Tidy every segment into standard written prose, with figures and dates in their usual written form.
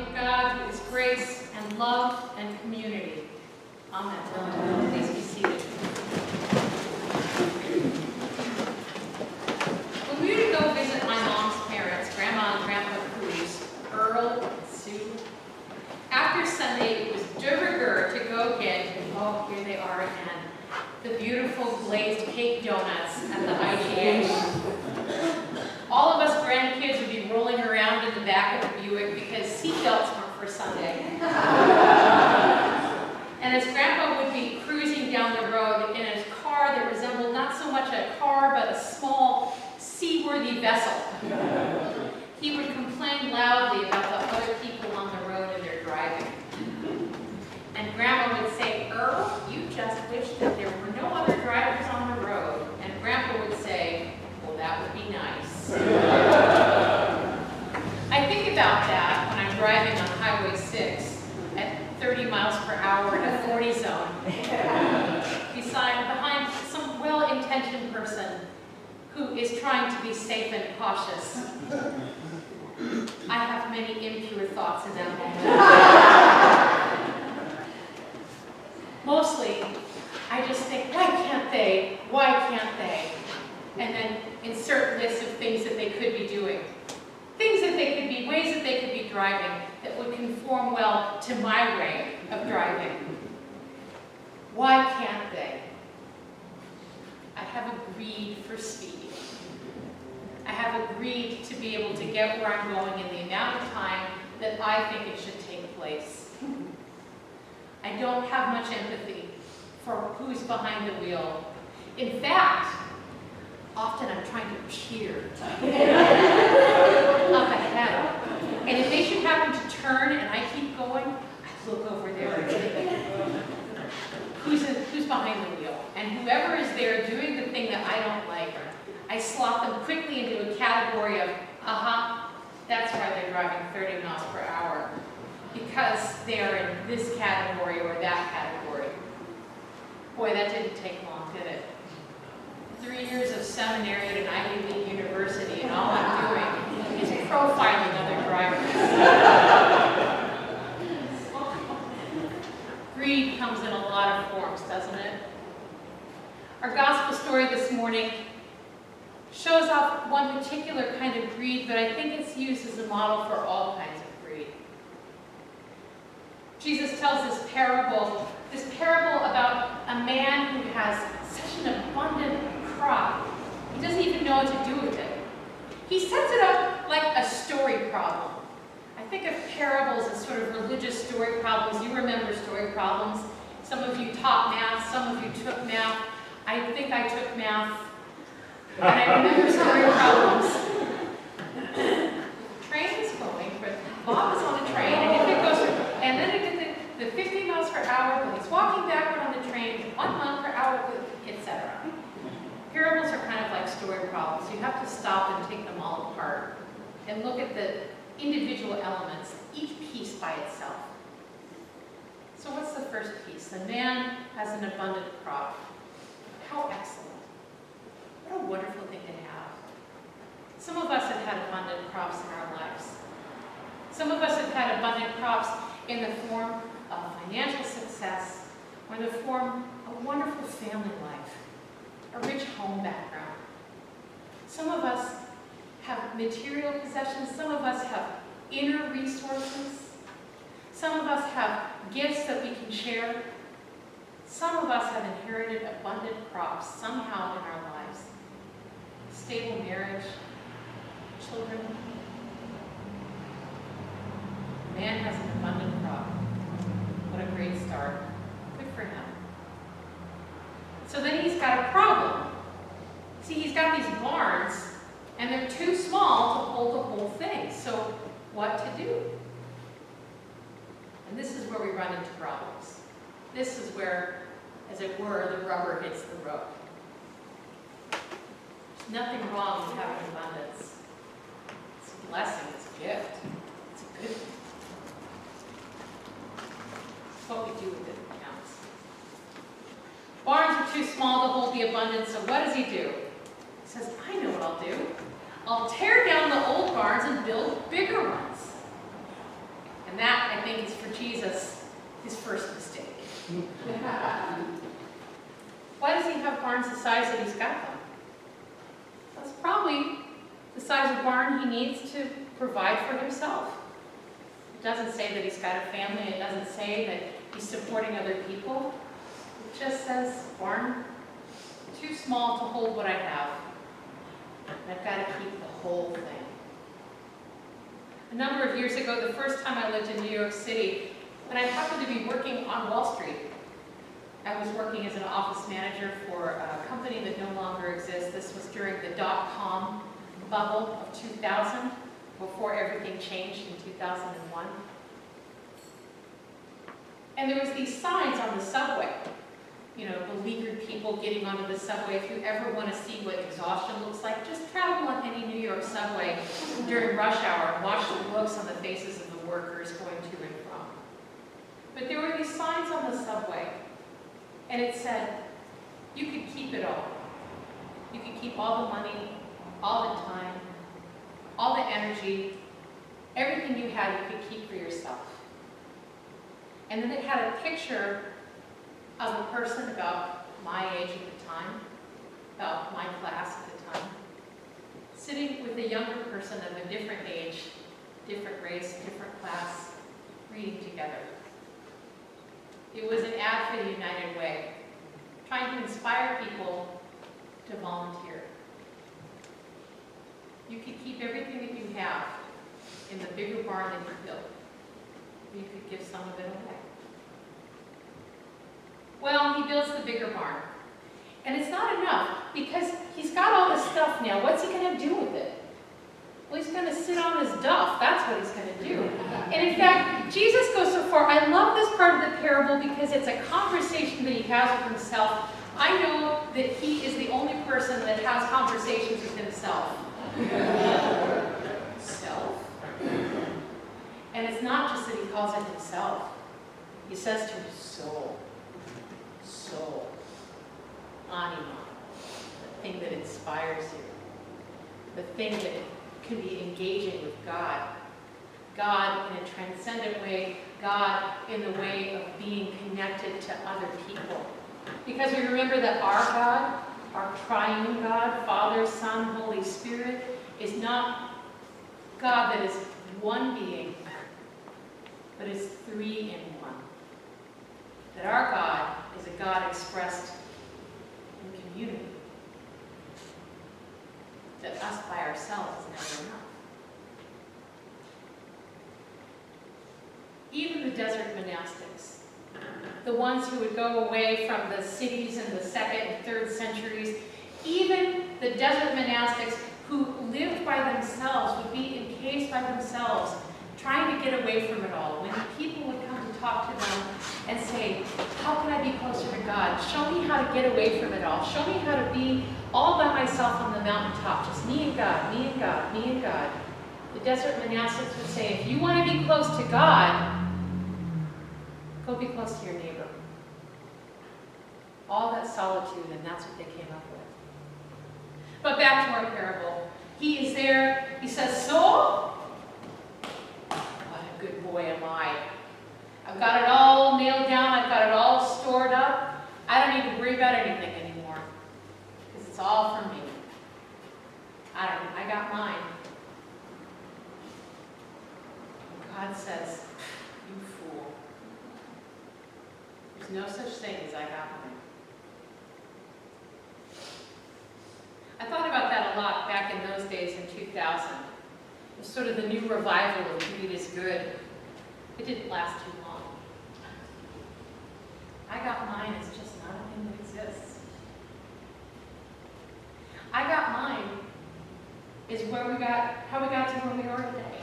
of God, who is grace and love and community. Amen. Please be seated. When we were to go visit my mom's parents, Grandma and Grandpa Cruz, Earl and Sue, after Sunday it was de rigueur to go get, oh, here they are again, the beautiful glazed cake donuts at the IGA. All of us grandkids would be rolling around in the back of the Buick because seatbelts weren't for Sunday. And as Grandpa would be cruising down the road in a car that resembled not so much a car, but a small, seaworthy vessel, he would complain loudly about the other people on the road and their driving. And Grandma would say, Earl, you just wish that there were no other drivers on the road. And Grandpa would say, well, that would be nice. I think about that when I'm driving on Highway 6 at 30 miles per hour in a 40 zone, behind some well-intentioned person who is trying to be safe and cautious. I have many impure thoughts in that moment. Mostly, I just think, why can't they? Why can't they? And then insert lists of things that they could be doing. Things that they could be, ways that they could be driving that would conform well to my way of driving. Why can't they? I have agreed for speed. I have agreed to be able to get where I'm going in the amount of time that I think it should take place. I don't have much empathy for who's behind the wheel. In fact, often I'm trying to peer up ahead. And if they should happen to turn and I keep going, I look over there and think, who's behind the wheel? And whoever is there doing the thing that I don't like, I slot them quickly into a category of, that's why they're driving 30 miles per hour. Because they are in this category or that category. Boy, that didn't take long, did it? 3 years of seminary at an Ivy League university, and all I'm doing is profiling other drivers. Greed comes in a lot of forms, doesn't it? Our gospel story this morning shows off one particular kind of greed, but I think it's used as a model for all kinds of greed. Jesus tells this parable about a man who has such an abundant crop. He doesn't even know what to do with it. He sets it up like a story problem. I think of parables as sort of religious story problems. You remember story problems. Some of you taught math, some of you took math. I think I took math. And I remember story problems. The train is going, but Bob is on the train, and if it goes, and then it did the 50 miles per hour, but he's walking backward on the train, 1 mile per hour, etc. Parables are kind of like story problems. You have to stop and take them all apart and look at the individual elements, each piece by itself. So what's the first piece? The man has an abundant crop. How excellent. What a wonderful thing to have. Some of us have had abundant crops in our lives. Some of us have had abundant crops in the form of financial success or in the form of a wonderful family life, a rich home background. Some of us have material possessions. Some of us have inner resources. Some of us have gifts that we can share. Some of us have inherited abundant crops somehow in our lives. Stable marriage, children. Man has an abundant crop. What a great start. Good for him. So then he's got a problem. See, he's got these barns, and they're too small to hold the whole thing. So what to do? And this is where we run into problems. This is where, as it were, the rubber hits the road. There's nothing wrong with having abundance. It's a blessing, it's a gift. It's a good thing. It's what we do with it that counts. Barns are too small to hold the abundance, so what does he do? He says, I know what I'll do. I'll tear down the old barns and build bigger ones. And that, I think, is for Jesus, his first mistake. Why does he have barns the size that he's got them? That's probably the size of barn he needs to provide for himself. It doesn't say that he's got a family. It doesn't say that he's supporting other people. It just says, barn, too small to hold what I have. I've got to keep the whole thing. A number of years ago, the first time I lived in New York City, when I happened to be working on Wall Street, I was working as an office manager for a company that no longer exists. This was during the dot-com bubble of 2000, before everything changed in 2001. And there was these signs on the subway, you know, beleaguered people getting onto the subway. If you ever want to see what exhaustion looks like, just travel on any New York subway during rush hour and watch the looks on the faces of the workers going to and from. But there were these signs on the subway, and it said, you could keep it all. You could keep all the money, all the time, all the energy, everything you had, you could keep for yourself. And then it had a picture of a person about my age at the time, about my class at the time, sitting with a younger person of a different age, different race, different class, reading together. It was an ad for the United Way, trying to inspire people to volunteer. You could keep everything that you have in the bigger barn that you built. You could give some of it away. Well, he builds the bigger barn. And it's not enough, because he's got all this stuff now. What's he going to do with it? Well, he's going to sit on his duff. That's what he's going to do. And in fact, Jesus goes so far. I love this part of the parable because it's a conversation that he has with himself. I know that he is the only person that has conversations with himself. Self. And it's not just that he calls it himself. He says to his soul, soul, anima, the thing that inspires you, the thing that can be engaging with God. God in a transcendent way, God in the way of being connected to other people. Because we remember that our God, our triune God, Father, Son, Holy Spirit, is not God that is one being, but is three in one. That our God is a God expressed in community. That us by ourselves is never enough. Even the desert monastics, the ones who would go away from the cities in the 2nd and 3rd centuries, even the desert monastics who lived by themselves, would be in caves by themselves, trying to get away from it all. When people would come to talk to them and say, how can I be closer to God? Show me how to get away from it all. Show me how to be all by myself on the mountaintop, just me and God, me and God, me and God. The desert monastics would say, if you want to be close to God, go be close to your neighbor. All that solitude, and that's what they came up with. But back to our parable. He is there, he says, soul, what a good boy am I. I've got it all nailed down, I've got it all stored up. I don't need to worry about anything anymore, because it's all for me. I got mine. God says, you fool. There's no such thing as I got mine. I thought about that a lot back in those days in 2000. It was sort of the new revival of greed is good. It didn't last too long. I got mine is just not a thing that exists. I got mine is how we got to where we are today.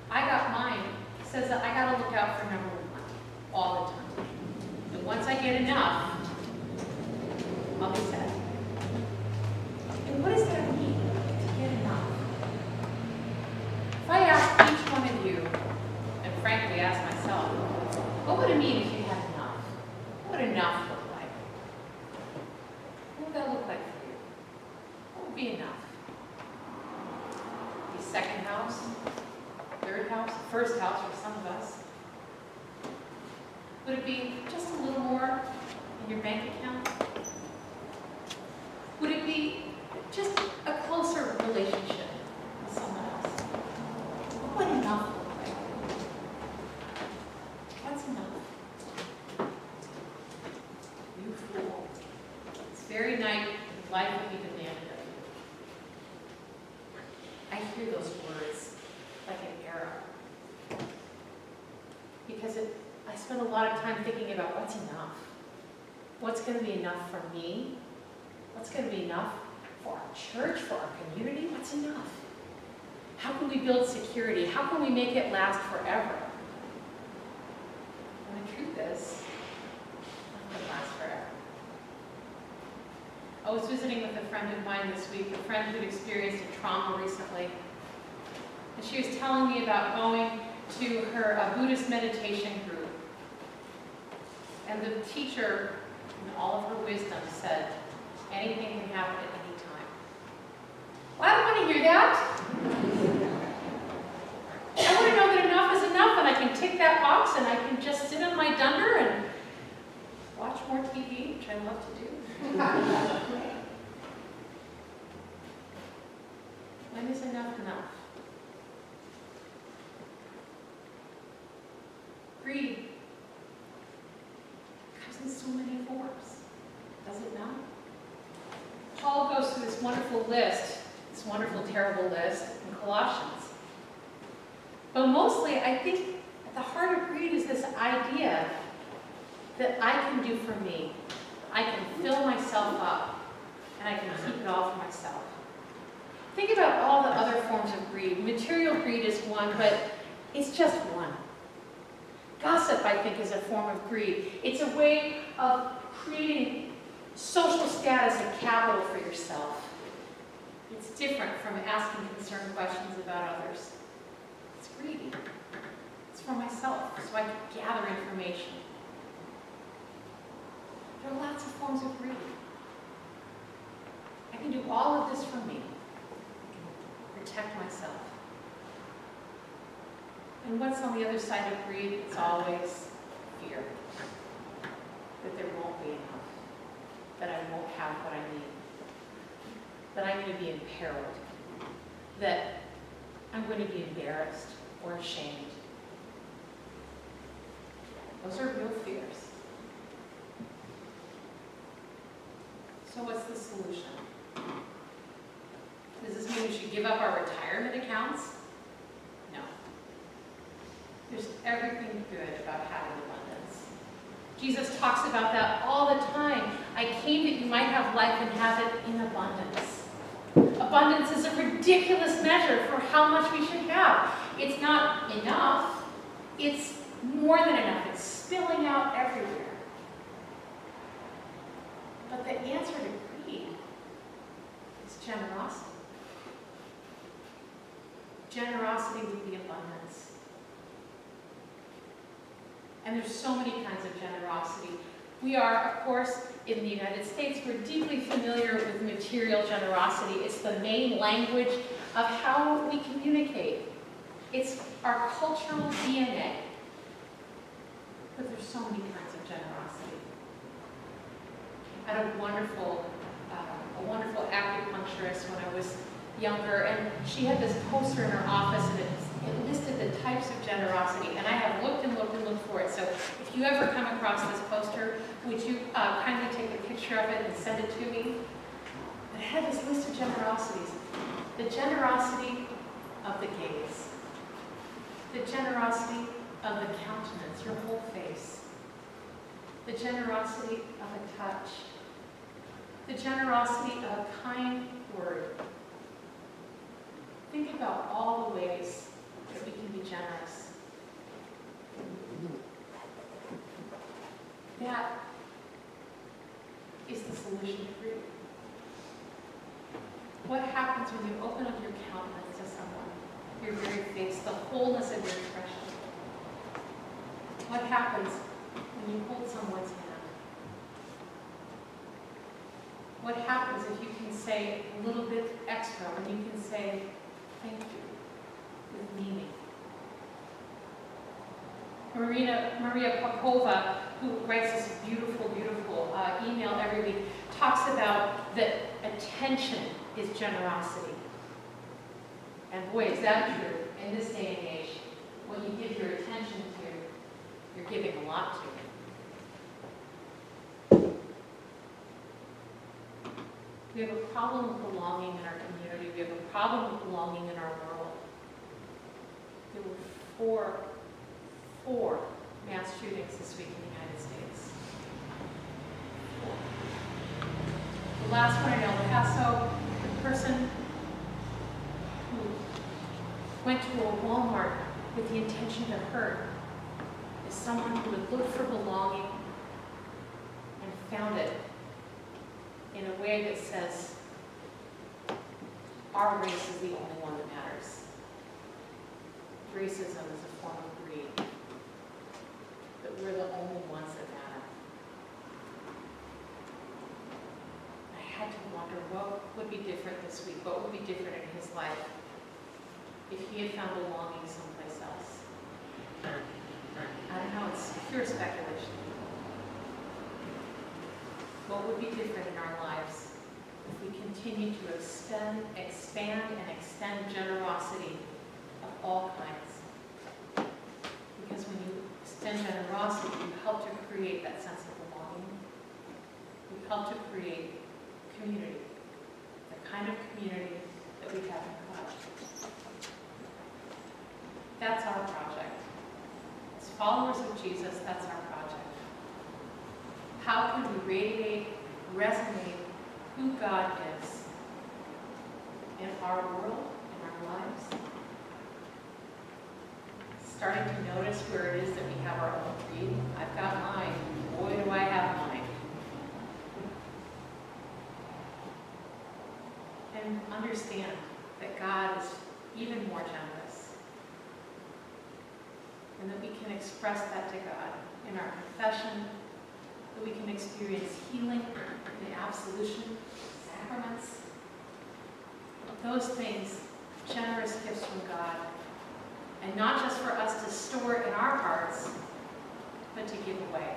I got mine says that I got to look out for number one all the time. And once I get enough, I'll be set. And what does that mean, to get enough? If I ask each one of you, and frankly ask myself, what would it mean if you had enough? What would enough look like? What would that look like for you? What would be enough? Be second house? Third house? it be just a little more in your bank account? Would it be just a closer relationship with someone else? What would enough look like? What's enough? You fool. This very night, life will be demanded of you. I hear those words like an arrow. Because I spend a lot of time thinking about what's enough. What's going to be enough for me? What's going to be enough for our church, for our community? What's enough? How can we build security? How can we make it last forever? And the truth is, it doesn't last forever. I was visiting with a friend of mine this week, a friend who'd experienced a trauma recently. And she was telling me about going to her Buddhist meditation group. And the teacher, in all of her wisdom, said, anything can happen at any time. Well, I don't want to hear that. I want to know that enough is enough and I can tick that box and I can just sit on my dunder and watch more TV, which I love to do. When is enough enough? Greed comes in so many forms, does it not? Paul goes through this wonderful list, this wonderful, terrible list in Colossians. But mostly, I think at the heart of greed is this idea that I can do for me. I can fill myself up, and I can keep it all for myself. Think about all the other forms of greed. Material greed is one, but it's just one. Gossip, I think, is a form of greed. It's a way of creating social status and capital for yourself. It's different from asking concerned questions about others. It's greedy. It's for myself, so I can gather information. There are lots of forms of greed. I can do all of this for me. Protect myself. And what's on the other side of greed? It's always fear. That there won't be enough. That I won't have what I need. That I'm going to be imperiled. That I'm going to be embarrassed or ashamed. Those are real fears. So what's the solution? Does this mean we should give up our retirement accounts? No. There's everything good about having abundance. Jesus talks about that all the time. I came that you might have life and have it in abundance. Abundance is a ridiculous measure for how much we should have. It's not enough. It's more than enough. It's spilling out everywhere. But the answer to greed is generosity. Generosity with the abundance. And there's so many kinds of generosity. We are, of course, in the United States, we're deeply familiar with material generosity. It's the main language of how we communicate. It's our cultural DNA. But there's so many kinds of generosity. I had a wonderful acupuncturist when I was younger, and she had this poster in her office, and it listed the types of generosity, and I have looked and looked and looked for it. So if you ever come across this poster, would you kindly take a picture of it and send it to me? It had this list of generosities. The generosity of the gaze. The generosity of the countenance, your whole face. The generosity of a touch. The generosity of a kind word. Think about all the ways that we can be generous. That is the solution to greed. What happens when you open up your countenance to someone, your very face, the wholeness of your expression? What happens when you hold someone's hand? What happens if you can say a little bit extra, when you can say thank you with meaning? Maria Popova, who writes this beautiful, beautiful email every week, talks about that attention is generosity. And boy, is that true in this day and age. What you give your attention to, you're giving a lot to. We have a problem with belonging in our community. We have a problem with belonging in our world. There were four mass shootings this week in the United States. 4. The last one in El Paso, the person who went to a Walmart with the intention to hurt is someone who would look for belonging and found it in a way that says, our race is the only one that matters. Racism is a form of greed. That we're the only ones that matter. I had to wonder what would be different this week, what would be different in his life if he had found belonging someplace else. I don't know, it's pure speculation. What would be different in our lives if we continue to expand and extend generosity of all kinds? Because when you extend generosity, you help to create that sense of belonging. You help to create community, the kind of community that we have in college. That's our project. As followers of Jesus, that's our project. How can we radiate, resonate who God is in our world, in our lives? Starting to notice where it is that we have our own creed. I've got mine. Boy, do I have mine. And understand that God is even more generous. And that we can express that to God in our confession, that we can experience healing in the absolution, sacraments. Those things, generous gifts from God. And not just for us to store in our hearts, but to give away.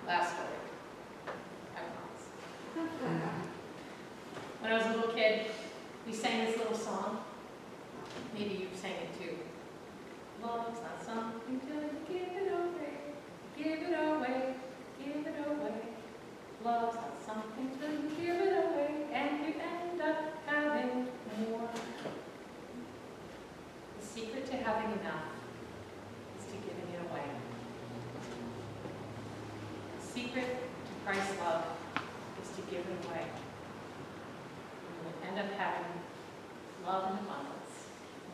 Last story. I promise. When I was a little kid, we sang this little song. Maybe you sang it too. Love's not something till you give it away. Give it away. Give it away. Love's not something till you give it away. And you end up having more. The secret to having enough is to giving it away. The secret to Christ's love is to give it away. And you will end up having love in abundance,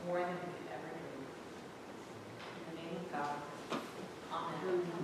more than we could ever dream. In the name of God, amen.